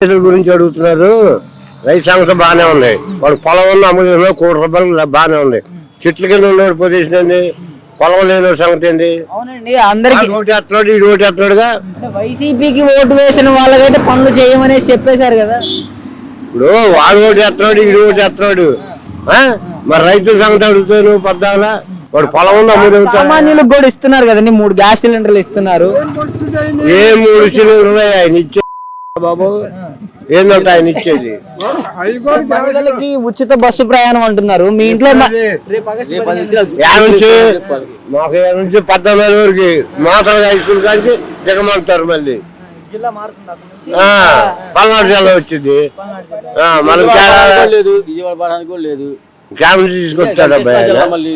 గురించి అడుగుతున్నారు. రైతు సంగతి బాగానే ఉంది. వాడు పొలం ఉన్న అమ్ముడు ₹1,00,00,000 బాగానే ఉంది. చెట్ల కింద ఉన్నవాడు పొజిషన్ ఏంది, పొలం లేని సంగతి ఏంది? అవునండి, అందరికి ఓటు ఎత్తున్నాడు, ఈ ఓటు ఎత్తున్నాడుగా. వైసీపీకి ఓటు వేసిన వాళ్ళకైతే పనులు చేయమనేసి చెప్పేశారు కదా. ఇప్పుడు వాడు ఓటు ఎత్తున్నాడు, ఈ ఓటు ఎత్తున్నాడు. మరి రైతుల సంగతి అడుగుతాను పొద్దాల. వాడు పొలం ఉన్న అమ్ముడు సామాన్యులకు కూడా ఇస్తున్నారు కదండి, 3 గ్యాస్ సిలిండర్లు ఇస్తున్నారు. ఏ 3 సిలిండర్లు ఆయన ఇచ్చే బాబు? ఏంటంటే ఆయన ఇచ్చేది మహిళలకి ఉచిత బస్సు ప్రయాణం అంటున్నారు. మీ ఇంట్లో మాకు 18 వరకు మాత్రం హై స్కూల్ కానీ దిగమంటారు. మళ్ళీ పల్నాడు జిల్లా వచ్చింది. మనకు క్యాబినెట్ తీసుకొచ్చాడు అబ్బాయి.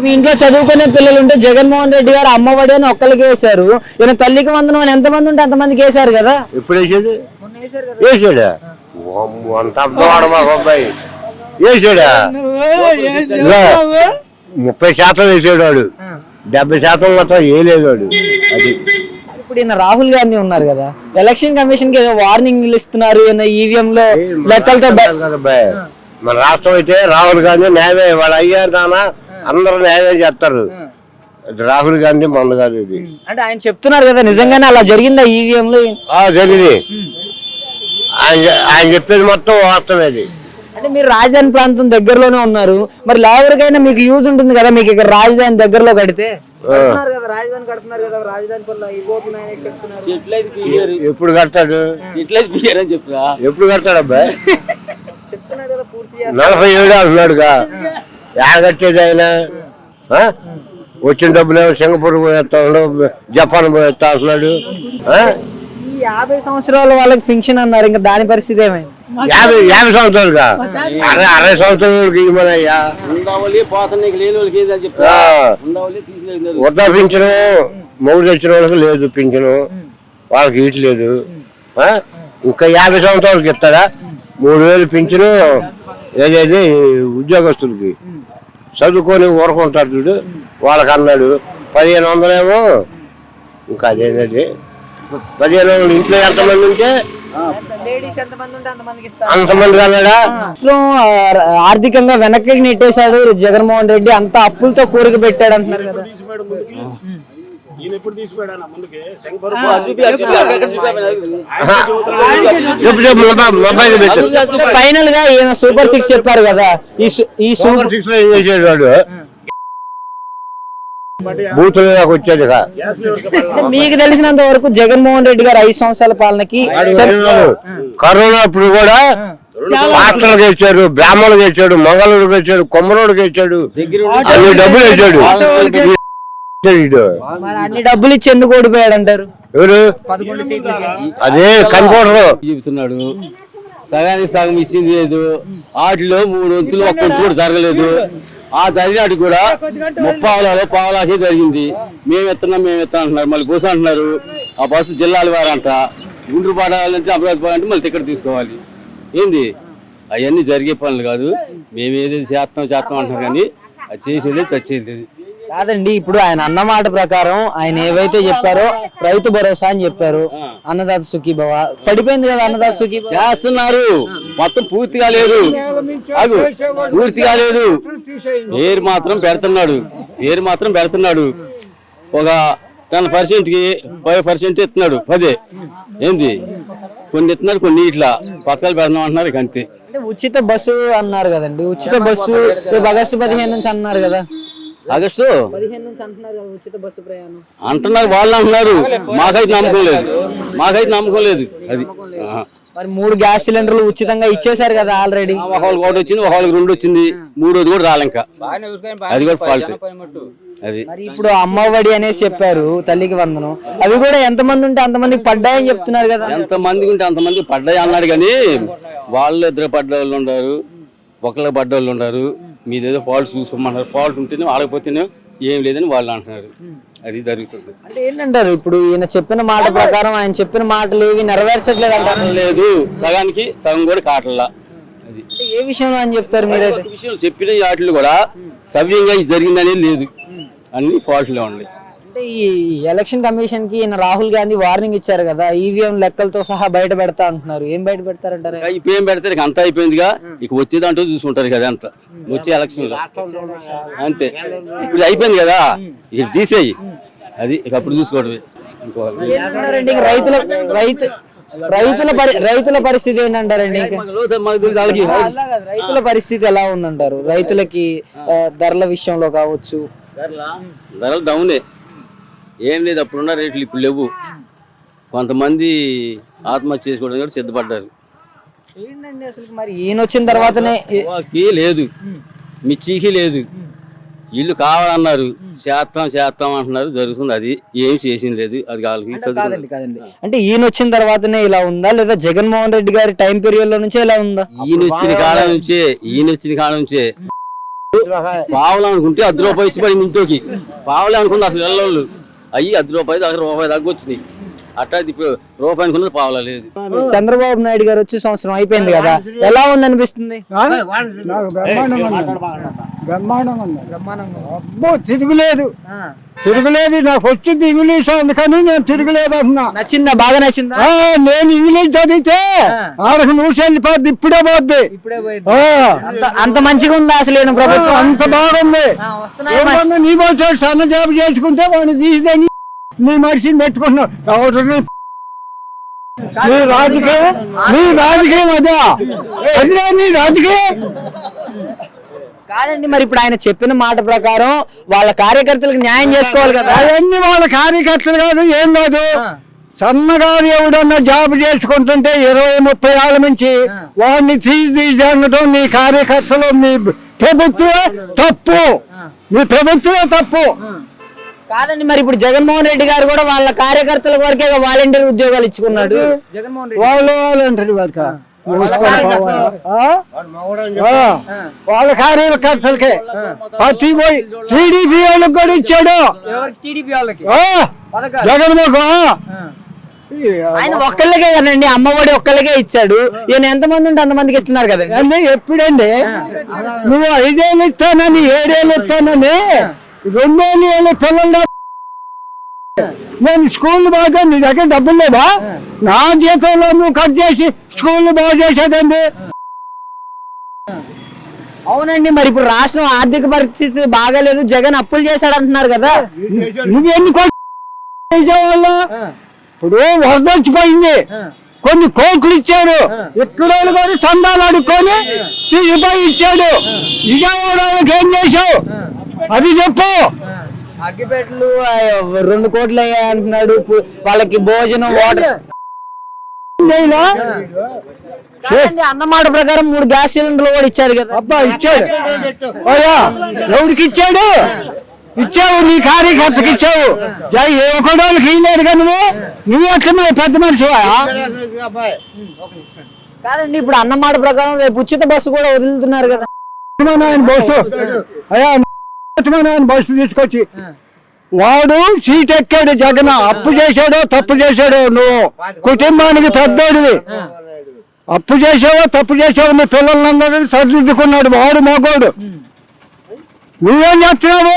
మీ ఇంట్లో చదువుకునే పిల్లలు ఉంటే జగన్మోహన్ రెడ్డి గారు అమ్మఒడి అని ఒక్కరికి వేశారు. ఈయన తల్లికి వందనం అని ఎంతమంది ఉంటే అంతమందికి వేశారు కదా. ఎప్పుడు వేసాడు? వేసాడా? అంత అబ్బాయి వేసాడా? 30% వేసాడు వాడు, 70% మొత్తం వేయలేదు వాడు. అది ఇప్పుడు ఈయన రాహుల్ గాంధీ ఉన్నారు కదా, ఎలక్షన్ కమిషన్ కి వార్నింగ్ ఇస్తున్నారు ఈవీఎం లో లెక్కలతో. మన రాష్ట్రం అయితే రాహుల్ గాంధీ న్యాయమే, వాళ్ళు అయ్యారు నాన్న అందరూ న్యాయమే చేస్తారు. రాహుల్ గాంధీ మొన్న కాదు ఇది. అంటే ఆయన చెప్తున్నారు కదా, నిజంగానే అలా జరిగిందా ఈవీఎం లో? జరిగింది. ఆయన చెప్పేది మొత్తం వాస్తవేది. అంటే మీరు రాజధాని ప్రాంతం దగ్గరలోనే ఉన్నారు, మరి ఎవరికైనా మీకు యూజ్ ఉంటుంది కదా, మీకు ఇక్కడ రాజధాని దగ్గరలో కడితే. రాజధాని కడుతున్నారు కదా, రాజధాని ఎప్పుడు కడతాడు? ఎప్పుడు కడతాడు అబ్బాయి? 47 అంటున్నాడుగా. కట్టేది ఆయన వచ్చిన డబ్బులు సింగపూర్ పోయేస్తాడు, జపాన్ పోయేస్తా అంటున్నాడు. 50 సంవత్సరాల వాళ్ళకి ఫింక్షన్ అన్నారు, ఇంకా దాని పరిస్థితి ఏమైంది? 50 సంవత్సరాలుగా 60 సంవత్సరాలకి ఇవ్వమనయ్యా. వద్దా పింఛను మొగుడు తెచ్చిన వాళ్ళకి లేదు పింఛను, వాళ్ళకి ఇటు లేదు. ఇంకా 50 సంవత్సరాలకి ఇస్తారా? 3,000 పింఛను ఏదైతే ఉద్యోగస్తులకి చదువుకొని ఊరుకుంటారు చూడు, వాళ్ళకి అన్నాడు. 1,500 ఏమో. ఇంకా అదేంటండి 1,500 ఇంట్లో ఎంతమంది ఉంటే అంతమంది అన్నాడా? ఆర్థికంగా వెనక్కి నెట్టేశాడు జగన్మోహన్ రెడ్డి, అంత అప్పులతో కూరక పెట్టాడు అంటున్నారు కదా. ఫైనల్ గా ఈయన సూపర్ 6 చెప్పారు కదా, ఈ సూపర్ 6 ఏం చేసాడు వాడు? బూతులకు వచ్చేది. మీకు తెలిసినంత వరకు జగన్మోహన్ రెడ్డి గారు 5 సంవత్సరాల పాలనకి కరోనా అప్పుడు కూడా హాస్టల్కి ఇచ్చాడు, బ్రాహ్మణులకు ఇచ్చాడు, మంగళూరుకి ఇచ్చాడు, కొమ్మరోడికి ఇచ్చాడు, అన్ని డబ్బులు ఇచ్చాడు. అన్ని డబ్బులు ఇచ్చి ఎందుకు ఓడిపోయాడు అంటారు? ఎవరు? అదే కంప్యూటర్ చెబుతున్నాడు. సగానికి సగం ఇచ్చింది లేదు, వాటిలో 3 వంతులు 1 వంతు కూడా జరగలేదు. ఆ జరిగినట్టు కూడా 30 పావలాకే జరిగింది. మేము ఎత్తాం అంటున్నారు, మళ్ళీ బస్సు అంటున్నారు. ఆ బస్సు జిల్లాల వారంట, గుంటూరు పడాలంటే అమరావతి పోవాలంటే మళ్ళీ టికెట్ తీసుకోవాలి. ఏంది అవన్నీ జరిగే పనులు కాదు. మేము ఏదైతే చేస్తాం అంటున్నారు, కానీ అది చేసేది చచ్చేది కాదండి. ఇప్పుడు ఆయన అన్నమాట ప్రకారం ఆయన ఏవైతే చెప్పారో రైతు భరోసా అని చెప్పారు, అన్నదాత సుఖీభవ పడిపోయింది కదా. అన్నదాత సుఖీభవ చేస్తున్నారు, మొత్తం పూర్తిగా లేదు, అది పూర్తిగా లేదు. పేరు మాత్రం పెడుతున్నాడు. ఒక 10%కి 5% ఇస్తున్నాడు. 10 ఏంది కొన్ని ఇస్తున్నాడు, కొన్ని ఇట్లా పథకాలు పెడదాం అంటున్నారు. అంతే. ఉచిత బస్సు అన్నారు కదండి, ఉచిత బస్సు ఆగస్టు 15 నుంచి అన్నారు కదా. ఆగస్టు 15 నుంచి అంటున్నారు కదా ఉచిత బస్సు ప్రయాణం అంటున్నారు, వాళ్ళు అంటున్నారు. మాకైతే నమ్మకం లేదు. అది మరి 3 గ్యాస్ సిలిండర్లు ఉచితంగా ఇచ్చేసారు కదా ఆల్రెడీ. ఒకళ్ళకి 1 వచ్చింది, ఒకళ్ళకి 2 వచ్చింది, 3వది కూడా రాలే. ఇంకా అది కూడా ఫాల్ట్. అది మరి ఇప్పుడు అమ్మఒడి అనేసి చెప్పారు, తల్లికి వందనం, అవి కూడా ఎంతమంది ఉంటే అంతమందికి పడ్డాయని చెప్తున్నారు కదా. ఎంతమందికి ఉంటే అంతమందికి పడ్డాయి అన్నాడు, కానీ వాళ్ళు 2 పడ్డ వాళ్ళు ఉన్నారు, ఒకళ్ళకి పడ్డ వాళ్ళు ఉన్నారు. మీదేదో ఫాల్ట్ చూసుకోమన్నారు, ఫాల్ట్ ఉంటేనే ఆడకపోతేనే ఏం లేదని వాళ్ళు అంటున్నారు. అది జరుగుతుంది. అంటే ఏంటంటారు ఇప్పుడు ఈయన చెప్పిన మాట ప్రకారం ఆయన చెప్పిన మాటలు ఏవి నెరవేర్చట్లేదు అంటారు? లేదు, సగానికి సగం కూడా కాటల్లా. అది ఏ విషయంలో అని చెప్తారు మీరైతే? విషయం చెప్పిన వాటిలో కూడా సవ్యంగా జరిగిందనేది లేదు, అన్ని ఫాల్ట్లే ఉన్నాయి. అంటే ఈ ఎలక్షన్ కమిషన్ కి ఈయన రాహుల్ గాంధీ వార్నింగ్ ఇచ్చారు కదా, ఈవీఎం లెక్కలతో సహా బయట పెడతా అంటున్నారు. ఏం బయట పెడతారంటారు? ఇప్పుడు ఏం పెడతారు, ఇక అంతా అయిపోయిందిగా. ఇక వచ్చేదంటూ చూసుకుంటారు కదా, అంతా వచ్చే ఎలక్షన్ లో అంతే. ఇప్పుడు అయిపోయింది కదా, ఇక తీసేయి, అది ఇక అప్పుడు చూసుకోవడమే. ఏంటంటారండి రైతుల పరిస్థితి ఏంటంటారండి? రైతుల పరిస్థితి ఎలా ఉందంటారు? రైతులకి ధరల విషయంలో కావచ్చు, ధరలు డౌనే, ఏం లేదు. అప్పుడున్న రేట్లు ఇప్పుడు లేవు. కొంతమంది ఆత్మహత్య చేసుకోవడానికి కూడా సిద్ధపడ్డారు. ఏంటండి అసలు మరి ఈయన వచ్చిన తర్వాతనే లేదు, మిర్చికి లేదు. ఇల్లు కావాలన్నారు, చేస్తాం అంటున్నారు, జరుగుతుంది. అది ఏం చేసింది లేదు. అది కాదండి. అంటే ఈయన వచ్చిన తర్వాతనే ఇలా ఉందా, లేదా జగన్మోహన్ రెడ్డి గారి టైం పీరియడ్ లో నుంచే ఇలా ఉందా? ఈయన వచ్చిన కాలం నుంచే పావులనుకుంటే 10 రూపాయలు ఇచ్చి పడింది ఇంట్లోకి. పావులే అనుకుంది అసలు వెళ్ళోళ్ళు. అయ్యి 10 రూపాయలు దగ్గర రూపాయి దగ్గర వచ్చినాయి. అట్టా ఇప్పుడు రూపాయి అనుకున్నది పావులా లేదు. చంద్రబాబు నాయుడు గారు వచ్చి సంవత్సరం అయిపోయింది కదా, ఎలా ఉంది అనిపిస్తుంది? అబ్బో తిరుగులేదు. నాకు వచ్చింది ఇంగ్లీష్, అందుకని నేను తిరుగులేదు అంటున్నా. నచ్చిందా? బాగా నచ్చిందా? నేను ఇంగ్లీష్ చదివితే ఆడకు నువ్వు వెళ్ళిపోద్ది, ఇప్పుడే పోద్ది. అంత మంచిగా ఉందా అసలు ప్రభుత్వం? అంత బాగుంది. నీ పోతాడు సన్న జాబు చేసుకుంటే వాడిని తీసేది, నీ మనిషిని పెట్టుకుంటున్నావు. నీ రాజకీయం అదే నీ రాజకీయం కాదండి. మరి ఇప్పుడు ఆయన చెప్పిన మాట ప్రకారం వాళ్ళ కార్యకర్తలకు న్యాయం చేసుకోవాలి కదా. అవన్నీ వాళ్ళ కార్యకర్తలు కాదు, ఏం కాదు. సన్నగారు ఎవడన్నా జాబ్ చేసుకుంటుంటే 20-30 ఏళ్ళ నుంచి వాడిని తీసి అనడం నీ కార్యకర్తలు, మీ ప్రభుత్వమే తప్పు. కాదండి. మరి ఇప్పుడు జగన్మోహన్ రెడ్డి గారు కూడా వాళ్ళ కార్యకర్తల వరకే వాలంటీర్ ఉద్యోగాలు ఇచ్చుకున్నాడు. వాలంటీర్ వరకు వాళ్ళ కార్యకర్తలకే ప్రతి పోయి టీడీపీ వాళ్ళకి కూడా ఇచ్చాడు. జగన్మోహన్ ఆయన ఒక్కళ్ళకే కదండి, అమ్మఒడి ఒక్కళ్ళకే ఇచ్చాడు. ఈయన ఎంతమంది ఉంటే అంతమందికి ఇస్తున్నారు కదండి. ఎప్పుడండి నువ్వు 5 ఏళ్ళు ఇస్తానని 7 ఏళ్ళు ఇస్తానని 2 ఏళ్ళు పిల్లలు నేను స్కూల్ బాగా నీ దగ్గర డబ్బులు లేవా? నా జీతంలో నువ్వు కట్ చేసి స్కూల్ బాగా చేసేదండి. అవునండి. మరి ఇప్పుడు రాష్ట్రం ఆర్థిక పరిస్థితి బాగాలేదు, జగన్ అప్పులు చేశాడు అంటున్నారు కదా. నువ్వెన్ని వాళ్ళు ఇప్పుడు వరద వచ్చిపోయింది, కొన్ని కోట్లు ఇచ్చాడు. ఇక్కడ కూడా చందాలు అడుక్కొని ఇచ్చాడు. విజయవాడకి ఏం చేశావు అది చెప్పు. అగ్గిపెట్టెలు 2 కోట్లు అయ్యా అంటున్నాడు. వాళ్ళకి భోజనం, వాటర్. అన్నమాట ప్రకారం 3 గ్యాస్ సిలిండర్లు కూడా ఇచ్చారు కదా. అబ్బా ఇచ్చాడు. ఎవరికి ఇచ్చాడు? ఇచ్చావు, నీ కార్యకర్తకి ఇచ్చావు. ఏ ఒకడోళ్ళకి ఇయ్యలేదు కదా. నువ్వు ఎట్లా పెద్ద మనిషి? కాదండి. ఇప్పుడు అన్నమాట ప్రకారం రేపు ఉచిత బస్సు కూడా వదులుతున్నారు కదా. బస్సు తీసుకొచ్చి వాడు సీట్ ఎక్కాడు. జగన్ అప్పు చేశాడో తప్పు చేశాడో, నువ్వు కుటుంబానికి పెద్దోడివి. అప్పు చేసావో తప్పు చేసావో నీ పిల్లలందరినీ సరిదిద్దుకున్నాడు. వాడు మగోడు. నువ్వేం చేస్తున్నావు?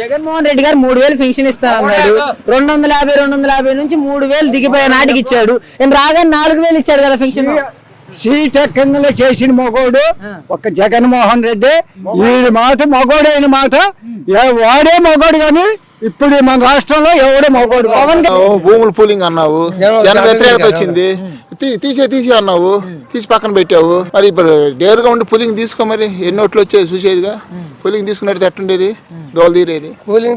జగన్మోహన్ రెడ్డి గారు 3000 పెన్షన్ ఇస్తానన్నాడు. 250 నుంచి 3000 దిగిపోయే నాటికి ఇచ్చాడు. రాగానే 4000 ఇచ్చాడు కదా పెన్షన్. సీట్ ఎక్కంగా చేసిన మగోడు ఒక జగన్మోహన్ రెడ్డి. వీడి మాట మగోడైన మాట, వాడే మగోడు కానీ ఇప్పుడు మన రాష్ట్రంలో ఎవడే మగోడు. భూములు పూలింగ్ అన్నావు, జన వ్యతిరేకత వచ్చింది, తీసి అన్నావు, తీసి పక్కన పెట్టావు. మరి ఇప్పుడు డేరుగా ఉండి పూలింగ్ తీసుకో. మరి ఎన్ని ఓట్లు వచ్చేది చూసేదిగా. పూలింగ్ తీసుకున్నట్టు ఎట్టుండేది, దోలు తీరేది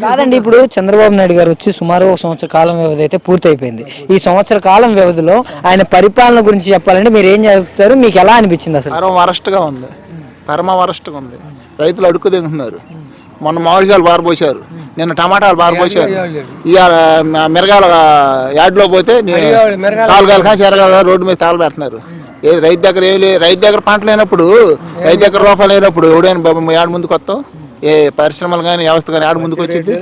కాదండి. ఇప్పుడు చంద్రబాబు నాయుడు గారు వచ్చి సుమారు 1 సంవత్సర కాలం వ్యవధి అయితే పూర్తయిపోయింది. ఈ సంవత్సర కాలం వ్యవధిలో ఆయన పరిపాలన గురించి చెప్పాలంటే మీరు ఏం చెప్తారు? మీకు ఎలా అనిపించింది? అసలు పరమ వరస్ట్గా ఉంది. రైతులు అడుక్కు దిగుతున్నారు. మొన్న మామిడికాయలు బారబోసారు, నిన్న టమాటాలు బారబోసారు. ఇవాళ మిరగాల యార్డ్లో పోతే కాలుగాలు కాసి ఎరగాల రోడ్డు మీద తాళ పెడుతున్నారు. రైతు దగ్గర ఏం లేదు. రైతు దగ్గర పంట లేనప్పుడు, రైతు దగ్గర రూపాయలు లేనప్పుడు ఎవడైనా యాడ్ ముందుకు వస్తావు? ఏ పరిశ్రమలు కానీ వ్యవస్థ కానీ ఆడ ముందుకు వచ్చింది.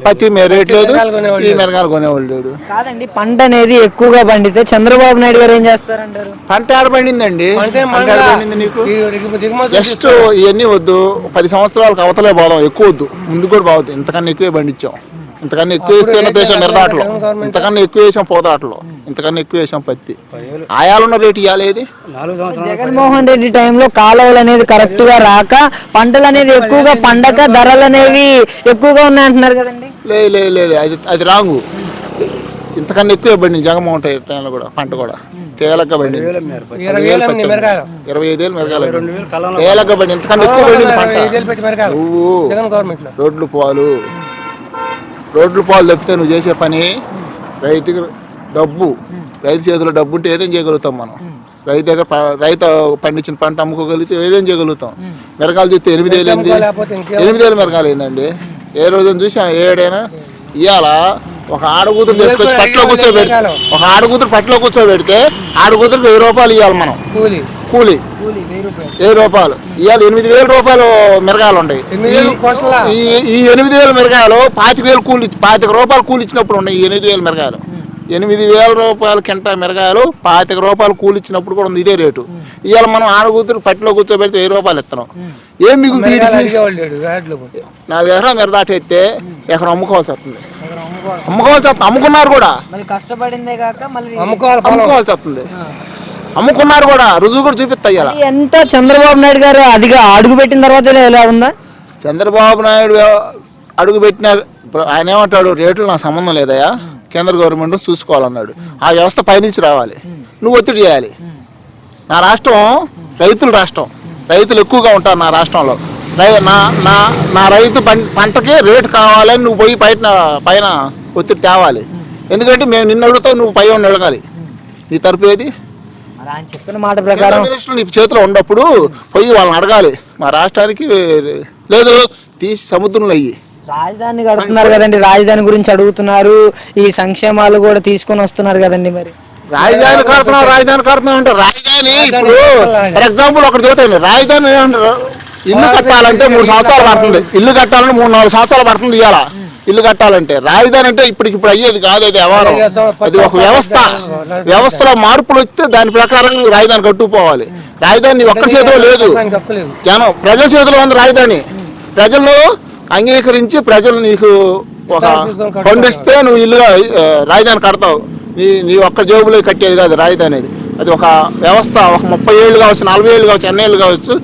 పత్తి రేట్ లేదు, ఈ మిరగాలు కొనేవాళ్ళు లేడు. కాదండి, పంట అనేది ఎక్కువగా పండితే చంద్రబాబు నాయుడు గారు ఏం చేస్తారంటారు? పంట ఆడ పండిందండి, పంట ఆడ పండింది నీకు. జస్ట్ ఇవన్నీ వద్దు, 10 సంవత్సరాలకు అవతలే పోదాం, ఎక్కువ వద్దు, ముందు కూడా బాగుంది. ఇంతకన్నా ఎక్కువే పండించాం, ఇంతకన్నా ఎక్కువ వేస్తేనే దేశం మిరదాటలో, ఇంతకన్నా ఎక్కువ వేసాం పోదాటలో, ఇంతకన్నా ఎక్కువ వేసాం పత్తి. ఆయాలున్న రేటు ఇవ్వలేదు. జగన్మోహన్ రెడ్డి టైంలో కాలువలు అనేది కరెక్ట్ గా రాక పంటలు అనేది ఎక్కువగా పండక ధరలు అనేవి ఎక్కువగా ఉన్నాయంటున్నారు కదండి. లేదు అది రాంగు. ఇంతకన్నా ఎక్కువ పండింది జగన్మోహన్ రెడ్డి టైంలో కూడా పంట కూడా తేలగ్గా పండింది. 25,000 మిరగాయలు తేలగ్గా పండింది, ఇంతకన్నా ఎక్కువ పండింది పంట. నువ్వు రోడ్లు పాలు తప్పితే నువ్వు చేసే పని రైతుకి డబ్బు, రైతు చేతిలో డబ్బు ఉంటే ఏదేం చేయగలుగుతాం మనం. రైతు పండించిన పంట అమ్ముకోగలిగితే ఏదేం చేయగలుగుతాం. మిరగాయలు చూస్తే 8,000 మిరగాయలు అయిందండి. ఏ రోజున చూసి ఏడైనా ఇవాళ ఒక ఆడకూతురు తీసుకొచ్చి పట్టులో కూర్చోబెడితే ఆడకూతురికి 1000 రూపాయలు ఇవ్వాలి మనం కూలి. 1000 రూపాయలు ఇవాళ 8,000 రూపాయలు మిరగాయలు ఉన్నాయి. ఈ 8,000 మిరగాయలు 25 రూపాయలు కూలి ఇచ్చినప్పుడు ఉన్నాయి. ఈ 8,000 మిరగాయలు 8,000 రూపాయలు కింటా మిరగాయలు 25 రూపాయలు కూలి ఇచ్చినప్పుడు కూడా ఉంది ఇదే రేటు. ఇవాళ మనం ఆడకూతురు పట్టులో కూర్చోబెడితే 1000 రూపాయలు ఇస్తున్నాం. ఏం మిగులుతుంది? 4 ఎకరాలు మిరదాటైతే ఎకరం అమ్ముకోవాల్సి వస్తుంది. అమ్ముకున్నారు కూడా, అమ్ముకోవాల్సి వస్తుంది. అమ్ముకున్నారు కూడా, రుజువు కూడా చూపిస్తా. ఎంత చంద్రబాబు నాయుడు గారు అదిగా అడుగు పెట్టిన తర్వాత ఎలా ఉందా? చంద్రబాబు నాయుడు అడుగు పెట్టిన ఆయన ఏమంటాడు, రేట్లు నాకు సంబంధం లేదయా, కేంద్ర గవర్నమెంట్ చూసుకోవాలన్నాడు. ఆ వ్యవస్థ పైనుంచి రావాలి, నువ్వు ఒత్తిడి చేయాలి. నా రాష్ట్రం రైతుల రాష్ట్రం, రైతులు ఎక్కువగా ఉంటారు నా రాష్ట్రంలో. నా రైతు పంటకి రేటు కావాలని నువ్వు పోయి పైన ఒత్తిడి తేవాలి. ఎందుకంటే మేము నిన్ను అడుగుతావు, నువ్వు పై ఉన్న అడగాలి. నీ తరపు ఏది? చెప్పిన మాట ప్రకారం నీ చేతిలో ఉన్నప్పుడు పోయి వాళ్ళని అడగాలి. మా రాష్ట్రానికి లేదు, తీసి సముద్రంలో అయ్యి రాజధాని కడుతున్నారు కదండి, రాజధాని గురించి అడుగుతున్నారు. ఈ సంక్షేమాలు కూడా తీసుకొని వస్తున్నారు కదండి. మరి రాజధాని కడుతున్నాం అంటే రాజధాని ఇప్పుడు ఫర్ ఎగ్జాంపుల్ ఒకటి చదువుతాయండి. రాజధాని ఇల్లు కట్టాలంటే 3 సంవత్సరాలు పడుతుంది. ఇల్లు కట్టాలంటే 3-4 సంవత్సరాలు పడుతుంది. ఇవాళ ఇల్లు కట్టాలంటే రాజధాని అంటే ఇప్పుడు అయ్యేది కాదు, అది వ్యవహారం. అది ఒక వ్యవస్థలో మార్పులు వస్తే దాని ప్రకారం రాజధాని కట్టుకుపోవాలి. రాజధాని ఒక్క చేతిలో లేదు, ప్రజల చేతిలో ఉంది రాజధాని. ప్రజలు అంగీకరించి ప్రజలు నీకు ఒక పండిస్తే నువ్వు ఇల్లుగా రాజధాని కడతావు. నీ ఒక్క జేబులో కట్టేది కాదు రాజధాని. అది ఒక వ్యవస్థ. ఒక 30 ఏళ్ళు కావచ్చు, 40 ఏళ్ళు కావచ్చు, ఎన్ని ఏళ్ళు కావచ్చు,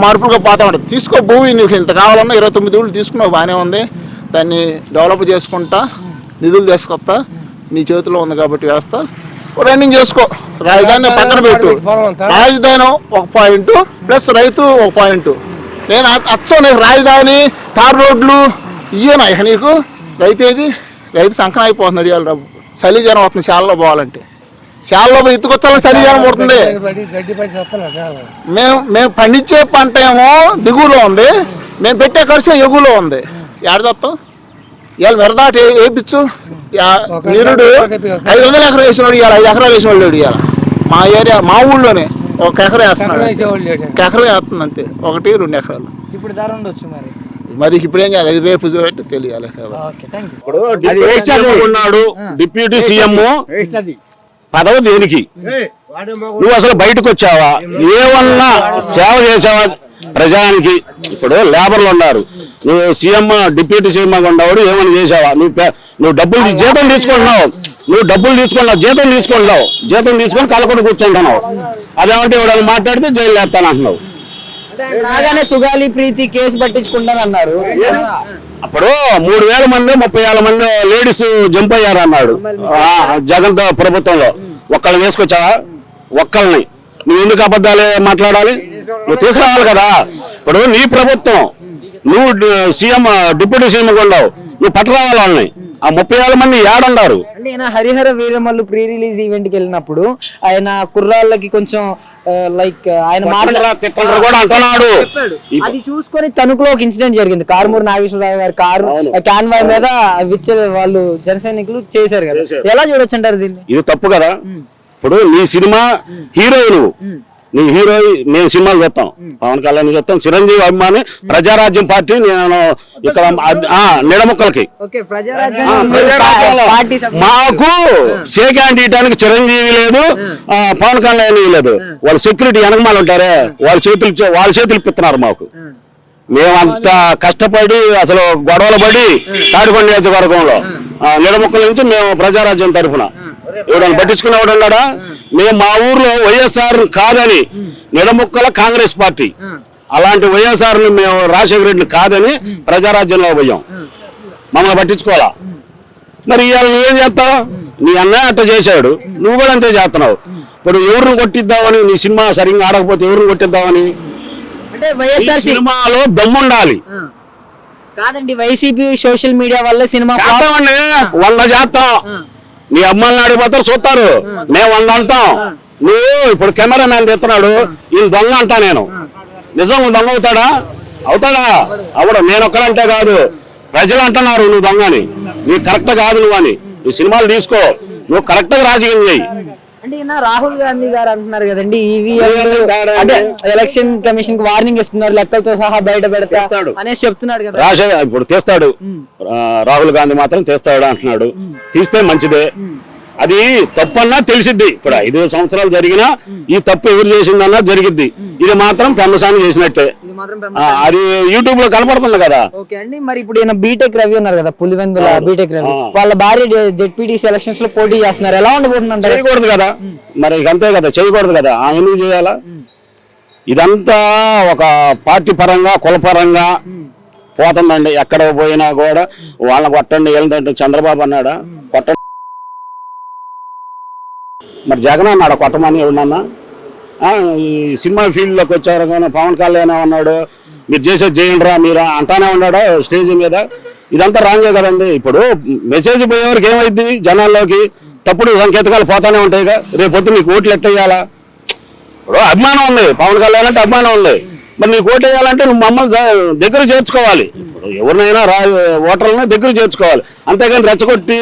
మార్పులుగా పోతా ఉంటుంది. తీసుకో భూమి, నీకు ఇంత కావాలన్నా 29 ఏళ్ళు తీసుకున్నావు, బాగానే ఉంది. దాన్ని డెవలప్ చేసుకుంటా, నిధులు తీసుకొస్తా, నీ చేతిలో ఉంది కాబట్టి వ్యవస్థ రన్నింగ్ చేసుకో. రాజధాని పక్కన పెట్టు, రాజధాని ఒక పాయింట్ ప్లస్ రైతు ఒక పాయింట్. నేను నీకు రాజధాని తార్ రోడ్లు ఇయ్యనా ఇక నీకు? రైతు ఏది? రైతు సంకనం అయిపోతున్నాడు. ఇవాళ చలి జనం వస్తుంది చాలా పోవాలంటే, చాలా ఎత్తుకొచ్చాలని చలి జనం పడుతుంది. మేము పండించే పంట ఏమో దిగువలో ఉంది, మేము పెట్టే ఖర్చు ఎగువలో ఉంది. ఏడదత్తం ఇవాళ మిరదాట వేయించు. నిరుడు 500 ఎకరం వేసినాడు, ఇవాళ 5 ఎకరాలు వేసిన వాళ్ళు ఇవాళ మా ఏరియా, మా ఊళ్ళోనే 1 ఎకరం వేస్తున్నాడు. 1 ఎకరం వేస్తుంది అంతే, 1-2 ఎకరాలు. ఇప్పుడు ధర ఉండొచ్చు మరి ఇప్పుడు ఏం చేయాలి? రేపు తెలియాలి. ఉన్నాడు డిప్యూటీ సీఎం పదవి దేనికి? నువ్వు అసలు బయటకు వచ్చావా? ఏమన్నా సేవ చేసావా ప్రజానికి? ఇప్పుడు లేబర్లు ఉన్నారు, నువ్వు సీఎం డిప్యూటీ సీఎం ఉండేవాడు ఏమన్నా చేసావా? నువ్వు డబ్బులు జీతం తీసుకుంటున్నావు, జీతం తీసుకొని కలకొండ కూర్చుంటున్నావు. అదేమంటే ఎవడని మాట్లాడితే జైలు వేస్తానంటున్నావు. రాగానే సుగాలి ప్రీతి కేసు పట్టించుకుంటానన్నారు. అప్పుడు 3,000 మంది 30,000 మంది లేడీస్ జంప్ అయ్యారు అన్నాడు జగన్ ప్రభుత్వంలో. ఒక్కళ్ళని వేసుకొచ్చావా? ఒక్కళ్ళని. నువ్వు ఎందుకు అబద్ధాలు మాట్లాడాలి? నువ్వు తీసుకురావాలి కదా. ఇప్పుడు నీ ప్రభుత్వం, నువ్వు సీఎం డిప్యూటీ సీఎం ఉండవు, నువ్వు పట్టురావాలి వాళ్ళని. ఆ 30,000 మంది ఏడున్నారు. నేను Harihara Veeramallu pre release event కి వెళ్ళినప్పుడు ఆయన కుర్రాళ్ళకి కొంచెం లైక్ ఆయన మాటలు కూడా అంటున్నాడు. అది చూసుకొని తణుకులో ఒక ఇన్సిడెంట్ జరిగింది. కారుమూరి నాగేశ్వరరావు గారి కారు క్యాన్వాయ్ మీద వాళ్ళు జన సైనికులు చేశారు కదా, ఎలా చూడొచ్చు అంటారు దీన్ని? ఇది తప్పు కదా. ఇప్పుడు నీ సినిమా హీరో, నీ హీరో మేము సినిమాలు చూస్తాం, పవన్ కళ్యాణ్ చూస్తాం, చిరంజీవి అభిమాని, ప్రజారాజ్యం పార్టీ నేను ఇక్కడ నిడముక్కలకి మాకు షేక్ హ్యాండ్ ఇవ్వడానికి చిరంజీవి లేదు, పవన్ కళ్యాణ్ లేదు. వాళ్ళు సెక్యూరిటీ వెనకమాలు ఉంటారే వాళ్ళ చేతులు ఇప్పిస్తున్నారు మాకు. మేమంత కష్టపడి అసలు గొడవలు పడి తాడికొండ నియోజకవర్గంలో నిడముక్కల నుంచి మేము ప్రజారాజ్యం తరఫున ఎవడన్నా పట్టించుకునేవాడు ఉన్నాడా? మేము మా ఊర్లో వైఎస్ఆర్ కాదని నిడముక్కల కాంగ్రెస్ పార్టీ, అలాంటి వైఎస్ఆర్ ని మేము రాజశేఖర రెడ్డిని కాదని ప్రజారాజ్యంలో పోయాం. మమ్మల్ని పట్టించుకోవాలా? మరి ఇవాళ నువ్వేం చేస్తావు? నీ అన్నయ్య అట్ట చేశాడు, నువ్వు కూడా అంతే చేస్తున్నావు. ఇప్పుడు ఎవరిని కొట్టిద్దామని, నీ సినిమా సరిగ్గా ఆడకపోతే ఎవరిని కొట్టిద్దామని? అంటే వైఎస్ఆర్ సినిమాలో దమ్ముండాలి కాదండి, వైసీపీ సోషల్ మీడియా వల్ల సినిమా 100 చేస్తాం. నీ అమ్మాయిని ఆడిపోతారు చూస్తారు, మేము 100 అంటాం. నువ్వు ఇప్పుడు కెమెరా మ్యాన్ తెస్తున్నాడు, ఈయన దొంగ అంటా నేను. నిజం దొంగ అవుతాడా? అవడు. నేను ఒక్కడంటే కాదు, ప్రజలు అంటున్నారు నువ్వు దొంగని, నీకు కరెక్ట్ కాదు నువ్వు అని. నువ్వు సినిమాలు తీసుకో, నువ్వు కరెక్ట్ గా రాజకీయం చేయి. అంటే రాహుల్ గాంధీ గారు అంటున్నారు కదండి, ఈవీఎం అంటే ఎలక్షన్ కమిషన్ కి వార్నింగ్ ఇస్తున్నారు, లెక్కలతో సహా బయట పెడతాడు అనేసి చెప్తున్నాడు కదా. ఇప్పుడు తీస్తాడు, రాహుల్ గాంధీ మాత్రం తీస్తాడు అంటున్నాడు. తీస్తే మంచిదే. అది తప్పన్నా తెలిసిద్ది. ఇప్పుడు 5 సంవత్సరాలు జరిగినా ఈ తప్పు ఎవరు చేసిందన్నా జరిగిద్ది. ఇది మాత్రం పెమ్మసాని చేసినట్టే. అది యూట్యూబ్ లో కనపడుతుంది కదా. ఓకే అండి, మరి ఇప్పుడు ఈయన బీటెక్ రవి ఉన్నారు కదా, పులివెందుల బీటెక్ రవి, వాళ్ళ భార్య జెడ్పీటీసీ ఎలక్షన్స్ లో పోటీ చేస్తున్నారు, ఎలా ఉండబోతుంది? చేయకూడదు కదా, మరి అంతే కదా, చేయకూడదు కదా. ఆమె ఎందుకు చేయాలా? ఇదంతా ఒక పార్టీ పరంగా కులపరంగా పోతుందండి. ఎక్కడ పోయినా కూడా వాళ్ళని కొట్టండి, ఏంటంటే చంద్రబాబు అన్నాడా కొట్టండి, మరి జగన్ అన్నాడు కొట్టమని ఎవడన్నా? ఈ సినిమా ఫీల్డ్లోకి వచ్చారు కానీ పవన్ కళ్యాణ్ అన్నాడు మీరు చేసేది చేయండిరా మీరా అంటానే ఉన్నాడు స్టేజ్ మీద. ఇదంతా రాంగే కదండి. ఇప్పుడు మెసేజ్ పోయేవారికి ఏమైంది? జనాల్లోకి తప్పుడు సంకేతాలు పోతానే ఉంటాయిగా. రేపొద్దు నీకు ఓట్లు ఎట్టేయాలా? ఇప్పుడు అభిమానం ఉంది, పవన్ కళ్యాణ్ అంటే అభిమానం ఉంది, మరి నీకు ఓటు వేయాలంటే నువ్వు మమ్మల్ని దగ్గర చేర్చుకోవాలి. ఎవరినైనా ఓటర్లని దగ్గర చేర్చుకోవాలి, అంతేగాని రెచ్చగొట్టి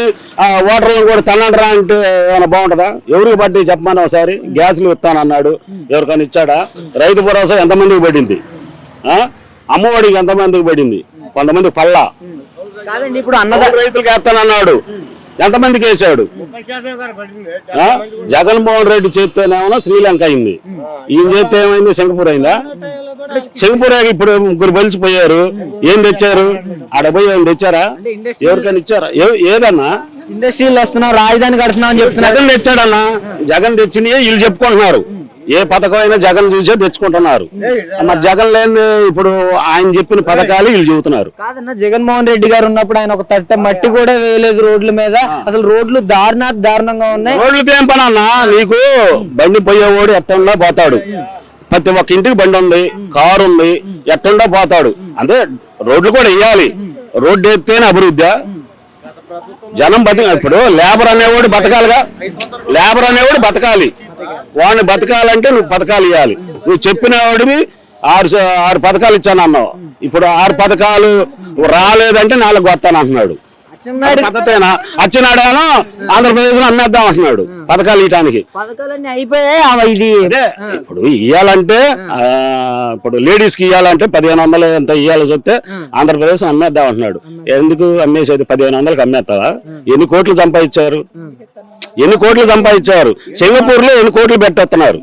ఓటర్లను కూడా తనండరా అంటే ఏమైనా బాగుంటుందా? ఎవరికి పడ్డి చెప్పమని ఒకసారి. గ్యాస్లు ఇస్తానన్నాడు, ఎవరికైనా ఇచ్చాడా? రైతు భరోసా ఎంతమందికి పడింది? అమ్మఒడికి ఎంతమందికి పడింది? కొంతమందికి పల్లా. కాదండి, ఇప్పుడు రైతులకు వేస్తానన్నాడు, ఎంతమందికి వేసాడు? జగన్మోహన్ రెడ్డి చేస్తేనేమో శ్రీలంక అయింది, ఈయన చేస్తే ఏమైంది? సింగపూర్ అయిందా? సింగపూర్ ఇప్పుడు 3 బలిసిపోయారు. ఏం తెచ్చారు? ఆడ పోయి ఏం తెచ్చారా? ఎవరికైనా ఇచ్చారా? ఏదన్నా ఇండస్ట్రీలు వస్తున్నాం, రాజధాని కడుతున్నాం అని చెప్తున్నారు. జగన్ తెచ్చాడన్నా, జగన్ తెచ్చినవి వీళ్ళు చెప్పుకుంటున్నారు. ఏ పథకం అయినా జగన్ చూసే తెచ్చుకుంటున్నారు. మరి జగన్ లేని ఇప్పుడు ఆయన చెప్పిన పథకాలు వీళ్ళు చెబుతున్నారు. కాదన్నా, జగన్మోహన్ రెడ్డి గారు ఉన్నప్పుడు ఆయన ఒక తట్ట మట్టి కూడా వేయలేదు రోడ్ల మీద. అసలు రోడ్లు దారుణంగా ఉన్నాయి. రోడ్లతో ఏం పని అన్నా? నీకు బండి పోయేవాడు ఎట్టండా పోతాడు, ప్రతి ఒక్క ఇంటికి బండి ఉంది, కారు ఉంది, ఎట్టండా పోతాడు. అంటే రోడ్లు కూడా వేయాలి. రోడ్డు ఎత్తేనే అభివృద్ధి. జనం ఇప్పుడు లేబర్ అనేవాడు బతకాలిగా, లేబర్ అనేవాడు బతకాలి. వాడిని బతకాలంటే నువ్వు పథకాలు ఇవ్వాలి. నువ్వు చెప్పిన వాడివి 6 పథకాలు ఇచ్చాను అన్నావు, ఇప్పుడు 6 పథకాలు రాలేదంటే 4 వస్తాను అంటున్నాడు. పద్ధతేనా? అచ్చినాడేమో ఆంధ్రప్రదేశ్ లో అమ్మేద్దాం అంటున్నాడు పథకాలు ఇవ్వడానికి. పథకాలన్నీ అయిపోయాయి. ఇది ఇప్పుడు ఇవ్వాలంటే ఇప్పుడు లేడీస్ కి ఇవ్వాలంటే 1500 ఎంత ఇవ్వాల్సి వస్తే ఆంధ్రప్రదేశ్ అమ్మేద్దాం అంటున్నాడు. ఎందుకు అమ్మేసేది? 1500కి అమ్మేస్తావా? ఎన్ని కోట్లు సంపాదించారు? సింగపూర్ లో ఎన్ని కోట్లు పెట్టేస్తున్నారు.